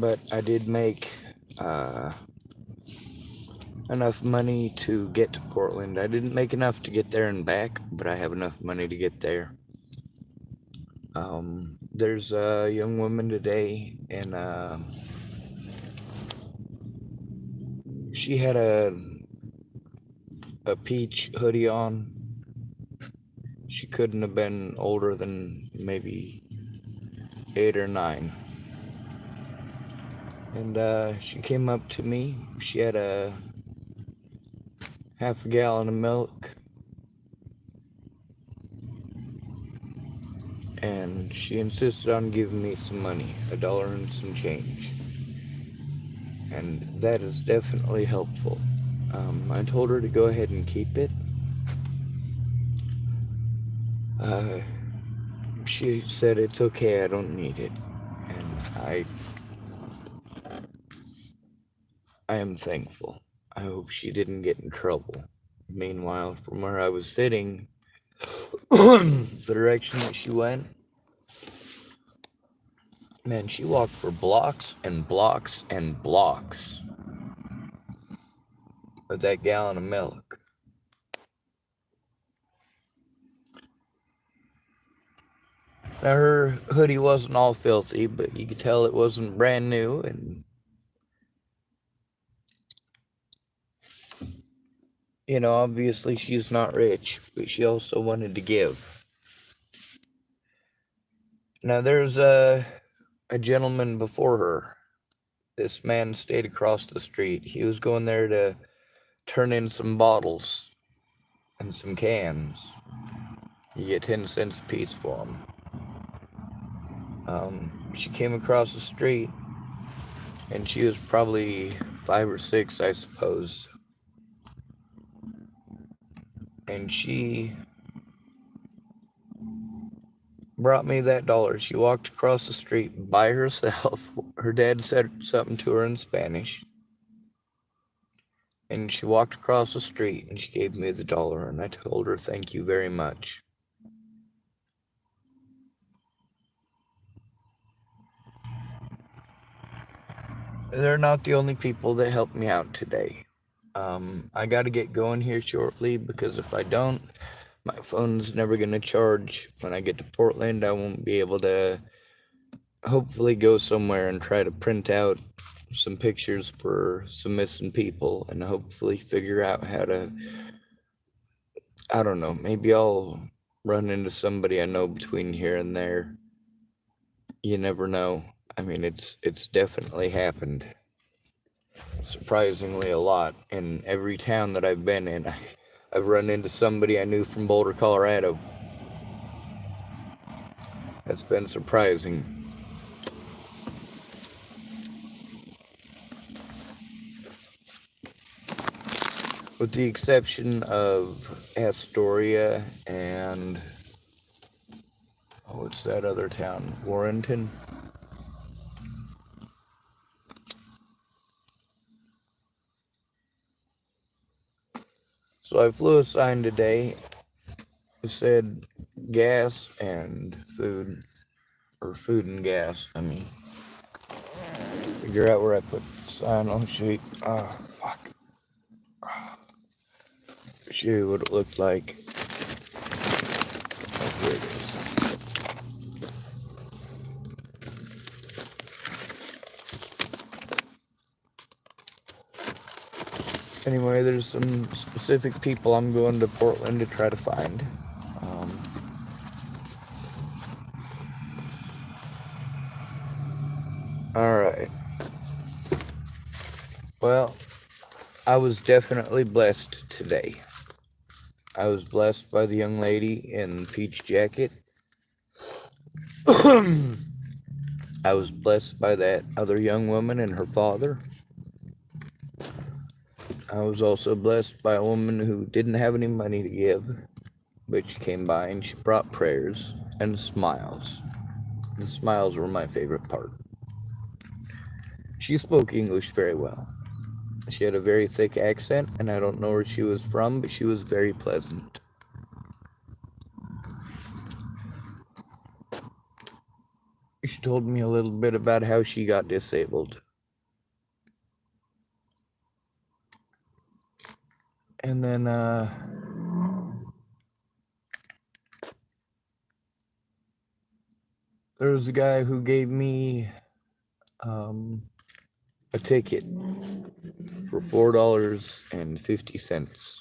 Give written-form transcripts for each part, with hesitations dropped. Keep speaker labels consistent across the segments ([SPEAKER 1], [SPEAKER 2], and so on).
[SPEAKER 1] but I did make uh, enough money to get to Portland. I didn't make enough to get there and back, but I have enough money to get there. There's a young woman today, and she had a peach hoodie on. She couldn't have been older than maybe 8 or 9. And she came up to me. She had a half a gallon of milk, and she insisted on giving me some money, $1 and some change. And that is definitely helpful. I told her to go ahead and keep it. She said it's okay, I don't need it. And I am thankful. I hope she didn't get in trouble. Meanwhile, from where I was sitting, the direction that she went, man, she walked for blocks and blocks and blocks with that gallon of milk. Now, her hoodie wasn't all filthy, but you could tell it wasn't brand new, and obviously she's not rich, but she also wanted to give. Now, there's a gentleman before her. This man stayed across the street. He was going there to turn in some bottles and some cans. You get 10 cents a piece for them. She came across the street, and she was probably 5 or 6, I suppose. And she brought me that $1. She walked across the street by herself. Her dad said something to her in Spanish. And she walked across the street, and she gave me the $1, and I told her thank you very much. They're not the only people that helped me out today. I got to get going here shortly, because if I don't, my phone's never going to charge. When I get to Portland, I won't be able to hopefully go somewhere and try to print out some pictures for some missing people, and hopefully figure out how to, I don't know, maybe I'll run into somebody I know between here and there. You never know. I mean, it's definitely happened. Surprisingly a lot. In every town that I've been in, I've run into somebody I knew from Boulder, Colorado. That's been surprising. With the exception of Astoria and, what's that other town? Warrenton? So I flew a sign today. It said gas and food, or food and gas. I mean, figure out where I put the sign. Oh, shoot. Fuck. Show you what it looked like. Oh, here it is. Anyway, there's some specific people I'm going to Portland to try to find. Alright. Well, I was definitely blessed today. I was blessed by the young lady in the peach jacket. I was blessed by that other young woman and her father. I was also blessed by a woman who didn't have any money to give, but she came by and she brought prayers and smiles. The smiles were my favorite part. She spoke English very well. She had a very thick accent, and I don't know where she was from, but she was very pleasant. She told me a little bit about how she got disabled. And then, there was a guy who gave me a ticket for $4.50.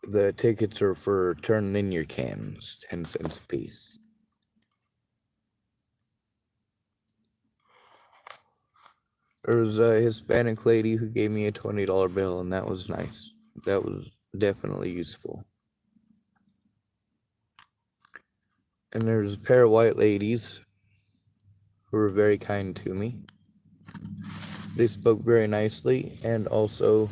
[SPEAKER 1] The tickets are for turning in your cans, 10 cents a piece. There was a Hispanic lady who gave me a $20 bill, and that was nice. That was definitely useful. And there's a pair of white ladies who were very kind to me. They spoke very nicely, and also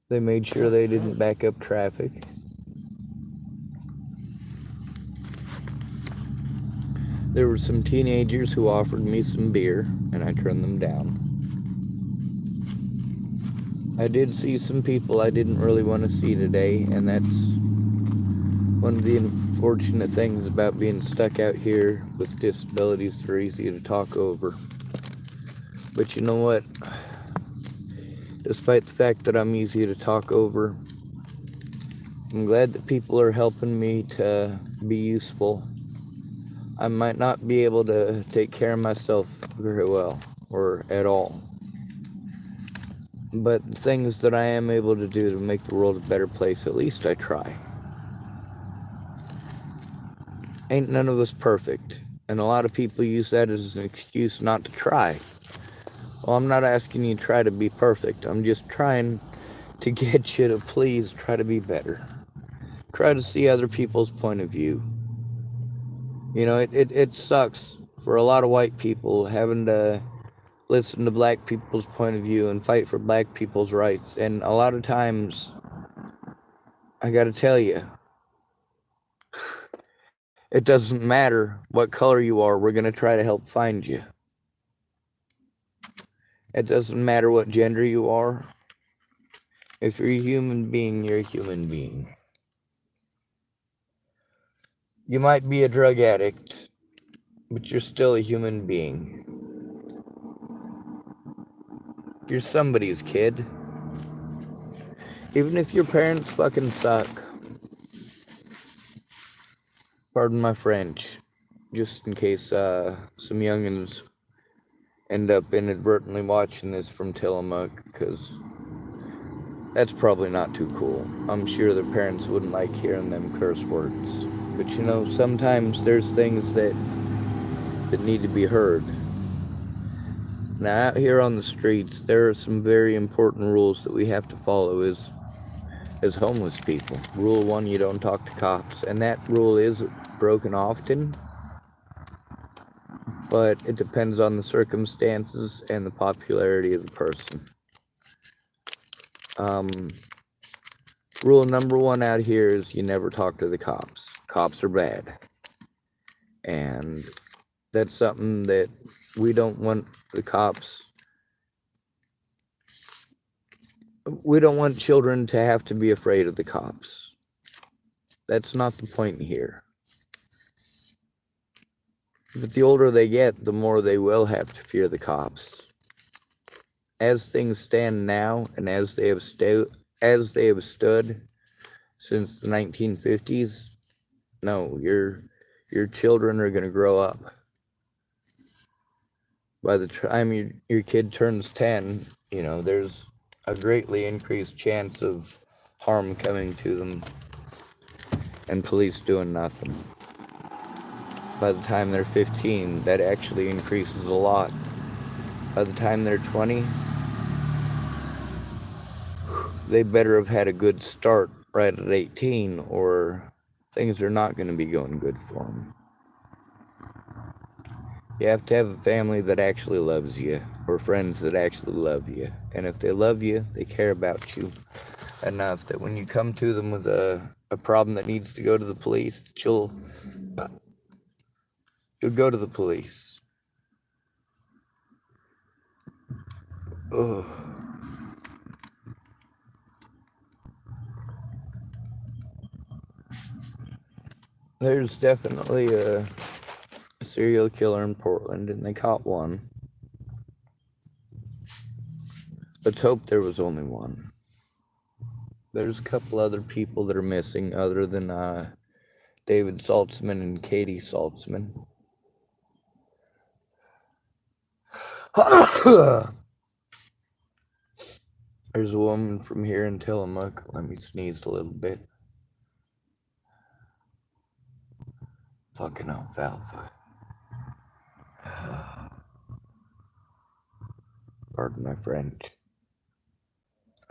[SPEAKER 1] they made sure they didn't back up traffic. There were some teenagers who offered me some beer, and I turned them down. I did see some people I didn't really want to see today, and that's one of the unfortunate things about being stuck out here with disabilities. They're easy to talk over. But you know what? Despite the fact that I'm easy to talk over, I'm glad that people are helping me to be useful. I might not be able to take care of myself very well, or at all. But the things that I am able to do to make the world a better place, at least I try. Ain't none of us perfect, and a lot of people use that as an excuse not to try. Well, I'm not asking you to try to be perfect. I'm just trying to get you to please try to be better. Try to see other people's point of view. You know, it sucks for a lot of white people having to listen to black people's point of view and fight for black people's rights. And a lot of times, I gotta tell you, it doesn't matter what color you are, we're gonna try to help find you. It doesn't matter what gender you are. If you're a human being, you're a human being. You might be a drug addict, but you're still a human being. You're somebody's kid. Even if your parents fucking suck. Pardon my French. Just in case some youngins end up inadvertently watching this from Tillamook, because that's probably not too cool. I'm sure their parents wouldn't like hearing them curse words. But you know, sometimes there's things that need to be heard. Now, out here on the streets, there are some very important rules that we have to follow as homeless people. Rule 1, you don't talk to cops. And that rule is broken often, but it depends on the circumstances and the popularity of the person. Rule number 1 out here is you never talk to the cops. Cops are bad. And that's something that we don't want the cops. We don't want children to have to be afraid of the cops. That's not the point here. But the older they get, the more they will have to fear the cops. As things stand now, and as they have stood since the 1950s, no, your children are going to grow up. By the time your kid turns 10, you know, there's a greatly increased chance of harm coming to them and police doing nothing. By the time they're 15, that actually increases a lot. By the time they're 20, they better have had a good start right at 18, or things are not going to be going good for them. You have to have a family that actually loves you, or friends that actually love you. And if they love you, they care about you enough that when you come to them with a problem that needs to go to the police, that you'll go to the police. Ugh. There's definitely a serial killer in Portland, and they caught one. Let's hope there was only one. There's a couple other people that are missing other than David Saltzman and Katie Saltzman. There's a woman from here in Tillamook. Let me sneeze a little bit. Fucking alfalfa. Pardon my French.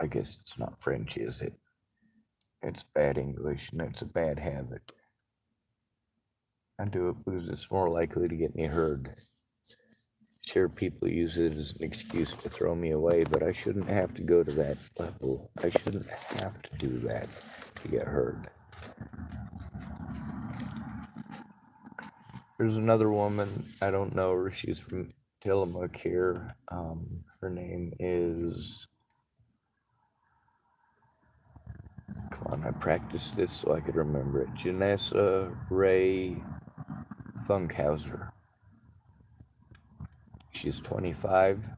[SPEAKER 1] I guess it's not French, is it? It's bad English, and it's a bad habit. I do it because it's more likely to get me heard. Sure, people use it as an excuse to throw me away, but I shouldn't have to go to that level. I shouldn't have to do that to get heard. There's another woman, I don't know her, she's from Tillamook here. Her name is... Come on, I practiced this so I could remember it. Janessa Ray Funkhauser. She's 25.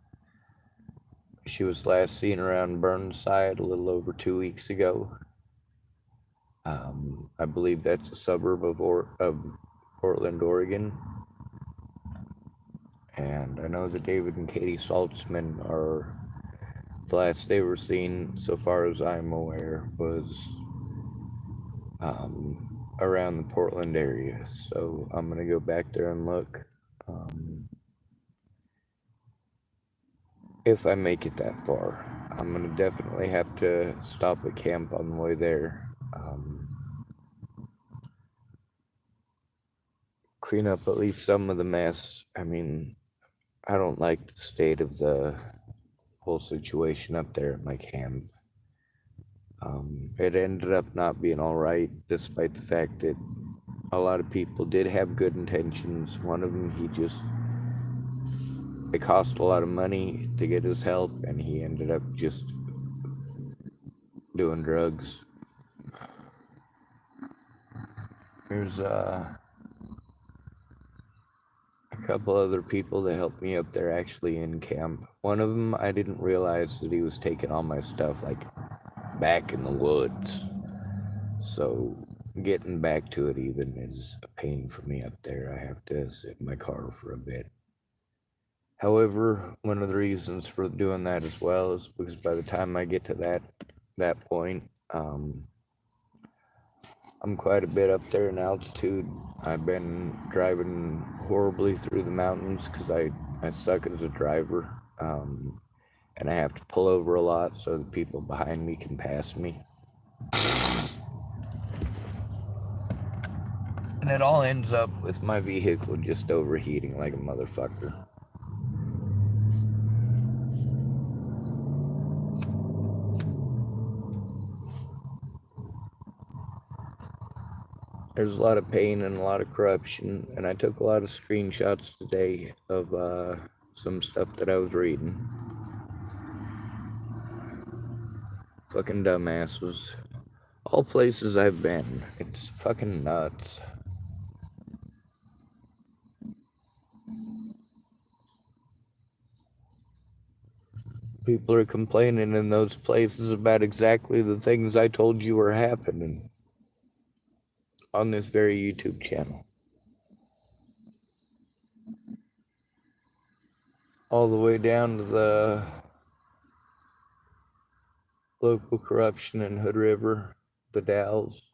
[SPEAKER 1] She was last seen around Burnside a little over 2 weeks ago. I believe that's a suburb of Portland, Oregon. And I know that David and Katie Saltzman are, the last they were seen, so far as I'm aware, was around the Portland area. So I'm going to go back there and look. If I make it that far, I'm going to definitely have to stop at camp on the way there. Clean up at least some of the mess. I mean, I don't like the state of the whole situation up there at my camp. It ended up not being all right, despite the fact that a lot of people did have good intentions. One of them, it cost a lot of money to get his help, and he ended up just doing drugs. There's a couple other people that helped me up there actually in camp. One of them, I didn't realize that he was taking all my stuff like back in the woods. So getting back to it even is a pain for me up there. I have to sit in my car for a bit. However, one of the reasons for doing that as well is because by the time I get to that point, I'm quite a bit up there in altitude. I've been driving horribly through the mountains because I suck as a driver, and I have to pull over a lot so the people behind me can pass me. And it all ends up with my vehicle just overheating like a motherfucker. There's a lot of pain and a lot of corruption, and I took a lot of screenshots today of some stuff that I was reading. Fucking dumbasses. All places I've been. It's fucking nuts. People are complaining in those places about exactly the things I told you were happening on this very YouTube channel. All the way down to the local corruption in Hood River, the Dalles.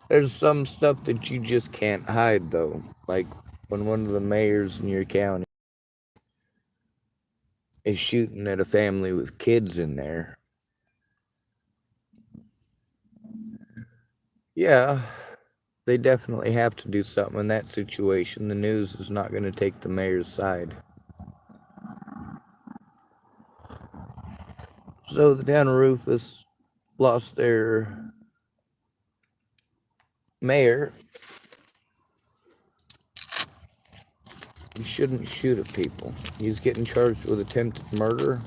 [SPEAKER 1] There's some stuff that you just can't hide, though. Like when one of the mayors in your county is shooting at a family with kids in there. Yeah, they definitely have to do something in that situation. The news is not going to take the mayor's side. So the town of Rufus lost their mayor. He shouldn't shoot at people. He's getting charged with attempted murder.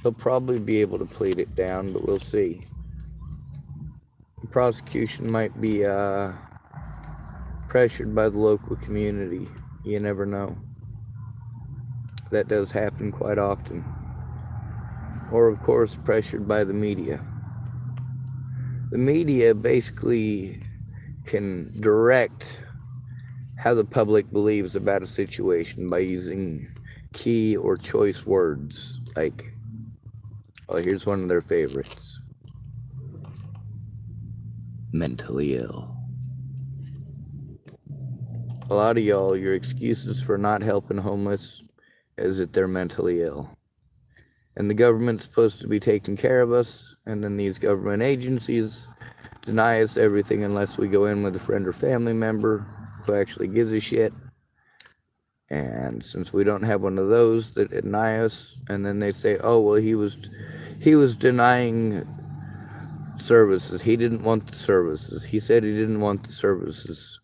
[SPEAKER 1] They'll probably be able to plead it down, but we'll see. The prosecution might be pressured by the local community. You never know. That does happen quite often. Or, of course, pressured by the media. The media basically can direct how the public believes about a situation by using key or choice words. Like, oh, here's one of their favorites: mentally ill. A lot of y'all, your excuses for not helping homeless is that they're mentally ill. And the government's supposed to be taking care of us, and then these government agencies deny us everything unless we go in with a friend or family member who actually gives a shit. And since we don't have one of those that deny us, and then they say, oh, well, he was denying services. He didn't want the services. He said he didn't want the services.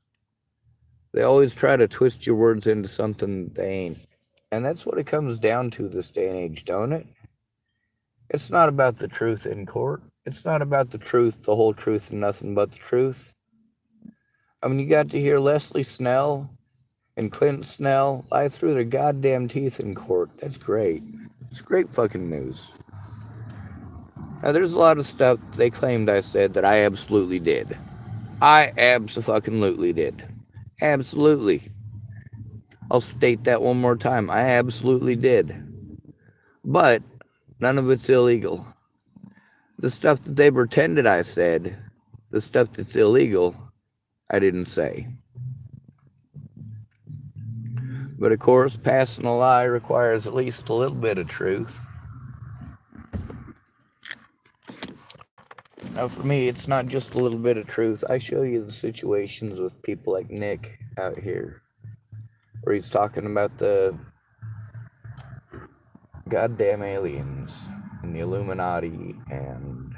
[SPEAKER 1] They always try to twist your words into something they ain't. And that's what it comes down to this day and age, don't it? It's not about the truth in court. It's not about the truth, the whole truth, and nothing but the truth. I mean, you got to hear Leslie Snell and Clint Snell lie through their goddamn teeth in court. That's great. It's great fucking news. Now, there's a lot of stuff they claimed I said that I absolutely did. I abso-fucking-lutely did. Absolutely. I'll state that one more time. I absolutely did. But none of it's illegal. The stuff that they pretended I said, the stuff that's illegal, I didn't say. But of course, passing a lie requires at least a little bit of truth. Now, for me, it's not just a little bit of truth. I show you the situations with people like Nick out here, where he's talking about the goddamn aliens and the Illuminati and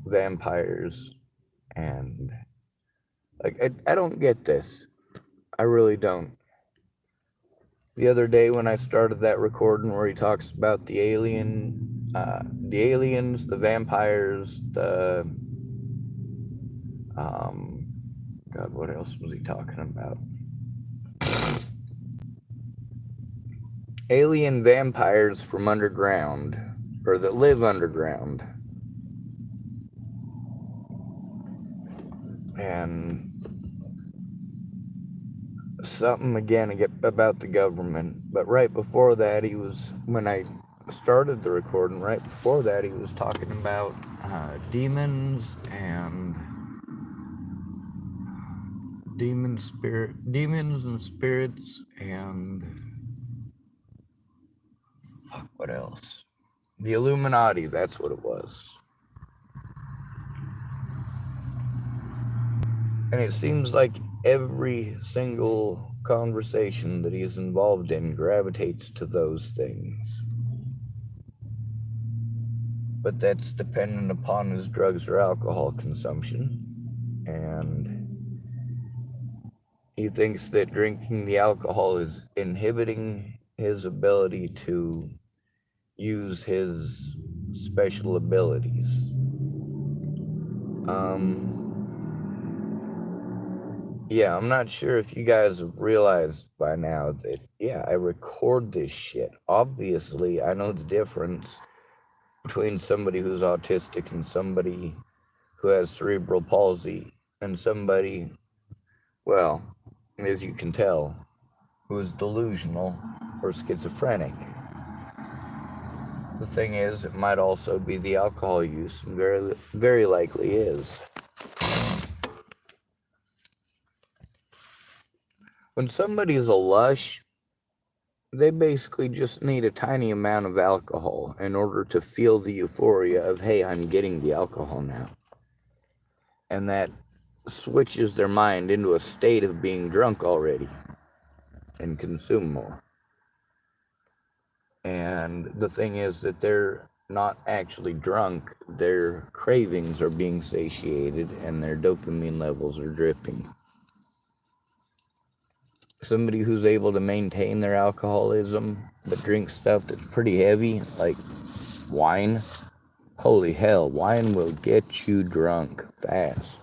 [SPEAKER 1] vampires, and like, I don't get this. I really don't. The other day when I started that recording where he talks about the aliens, the vampires, God, what else was he talking about? Alien vampires from underground, or that live underground. And something again about the government. But right before that, when I started the recording, right before that, he was talking about demons and demons and spirits, and fuck, what else? The Illuminati, that's what it was. And it seems like every single conversation that he's involved in gravitates to those things. But that's dependent upon his drugs or alcohol consumption. And he thinks that drinking the alcohol is inhibiting his ability to use his special abilities. Yeah, I'm not sure if you guys have realized by now that, yeah, I record this shit. Obviously, I know the difference between somebody who's autistic and somebody who has cerebral palsy, and somebody, well, as you can tell, who is delusional or schizophrenic. The thing is, it might also be the alcohol use, and very, very likely is. When somebody's a lush, they basically just need a tiny amount of alcohol in order to feel the euphoria of, hey, I'm getting the alcohol now. And that switches their mind into a state of being drunk already and consume more. And the thing is that they're not actually drunk, their cravings are being satiated and their dopamine levels are dripping. Somebody who's able to maintain their alcoholism but drinks stuff that's pretty heavy, like Wine? Holy hell, wine will get you drunk fast.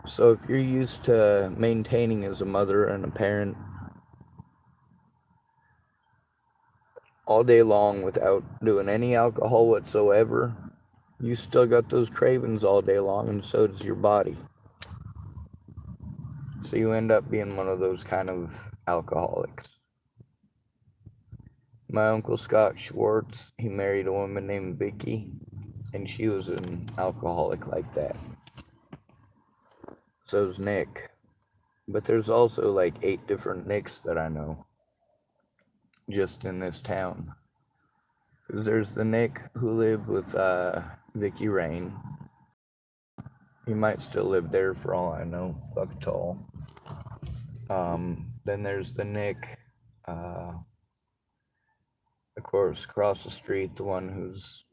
[SPEAKER 1] So if you're used to maintaining as a mother and a parent all day long without doing any alcohol whatsoever, you still got those cravings all day long, and so does your body. So you end up being one of those kind of alcoholics. My uncle Scott Schwartz, he married a woman named Vicky, and she was an alcoholic like that. So's Nick. But there's also like 8 different Nicks that I know just in this town. There's the Nick who lived with Vicky Rain. He might still live there for all I know. Fuck tall. Then there's the Nick, of course, across the street, the one who's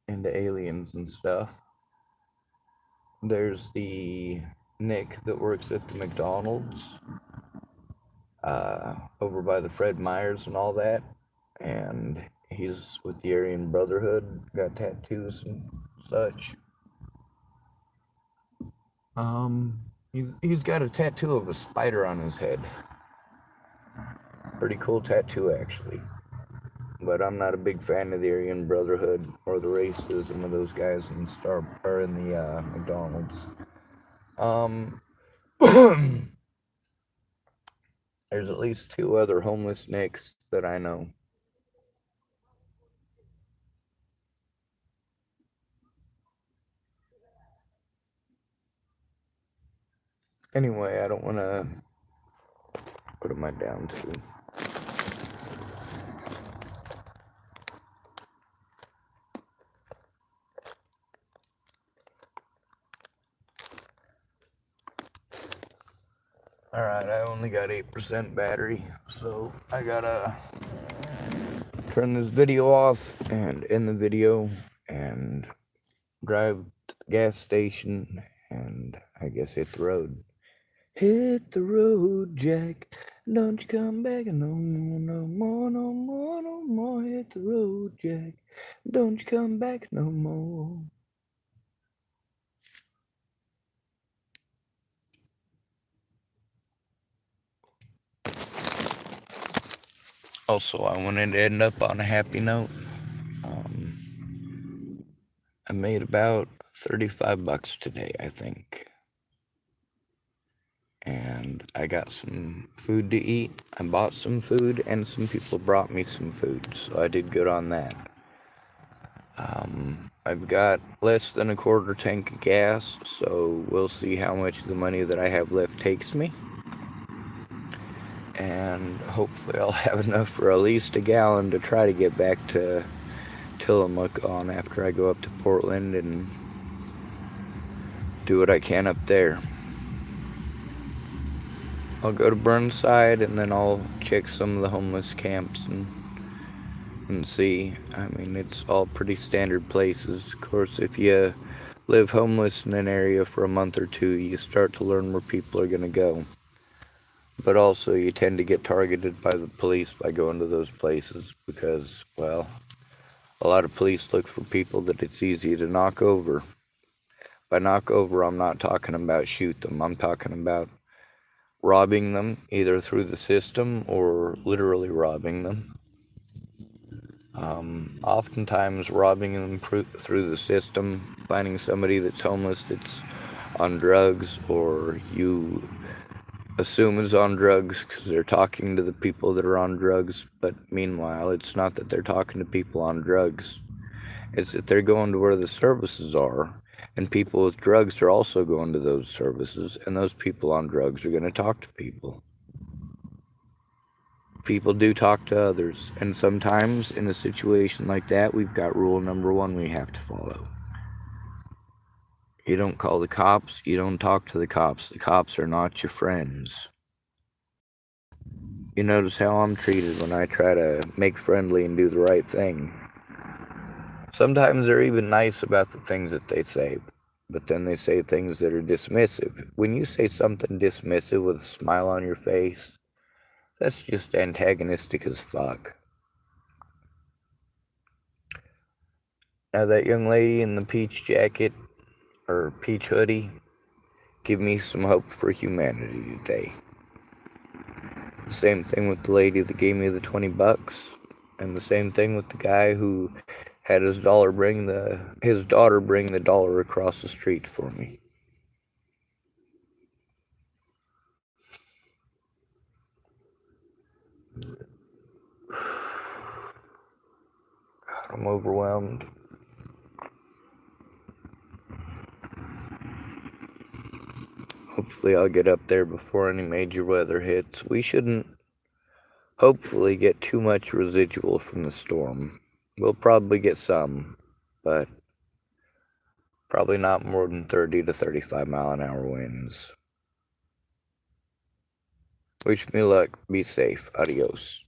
[SPEAKER 1] into aliens and stuff. There's the Nick that works at the McDonald's, over by the Fred Meyers and all that. And he's with the Aryan Brotherhood, got tattoos and such. He's got a tattoo of a spider on his head. Pretty cool tattoo, actually. But I'm not a big fan of the Aryan Brotherhood or the racism of those guys in the McDonald's. There's at least 2 other homeless Nicks that I know. Anyway, I don't want to... What am I down to? Alright, I only got 8% battery, so I gotta turn this video off and end the video and drive to the gas station and I guess hit the road. Hit the road, Jack. Don't you come back no more, no more, no more, no more. Hit the road, Jack. Don't you come back no more. Also, I wanted to end up on a happy note. I made about $35 today, I think. And I got some food to eat. I bought some food, and some people brought me some food, so I did good on that. I've got less than a quarter tank of gas, so we'll see how much the money that I have left takes me. And hopefully I'll have enough for at least a gallon to try to get back to Tillamook on after I go up to Portland and do what I can up there. I'll go to Burnside and then I'll check some of the homeless camps and see. I mean, it's all pretty standard places. Of course, if you live homeless in an area for a month or 2, you start to learn where people are going to go. But also, you tend to get targeted by the police by going to those places because, well, a lot of police look for people that it's easy to knock over. By knock over, I'm not talking about shoot them. I'm talking about robbing them, either through the system or literally robbing them. Oftentimes robbing them through the system, finding somebody that's homeless that's on drugs, or you assume is on drugs because they're talking to the people that are on drugs, but meanwhile, it's not that they're talking to people on drugs. It's that they're going to where the services are, and people with drugs are also going to those services, and those people on drugs are going to talk to people. People do talk to others, and sometimes in a situation like that, we've got rule number 1 we have to follow. You don't call the cops, you don't talk to the cops are not your friends. You notice how I'm treated when I try to make friendly and do the right thing. Sometimes they're even nice about the things that they say, but then they say things that are dismissive. When you say something dismissive with a smile on your face, that's just antagonistic as fuck. Now, that young lady in the peach jacket or peach hoodie give me some hope for humanity today. Same thing with the lady that gave me the $20, and the same thing with the guy who had his daughter bring the dollar across the street for me. God, I'm overwhelmed. Hopefully I'll get up there before any major weather hits. We shouldn't hopefully get too much residual from the storm. We'll probably get some, but probably not more than 30 to 35 mile an hour winds. Wish me luck. Be safe. Adios.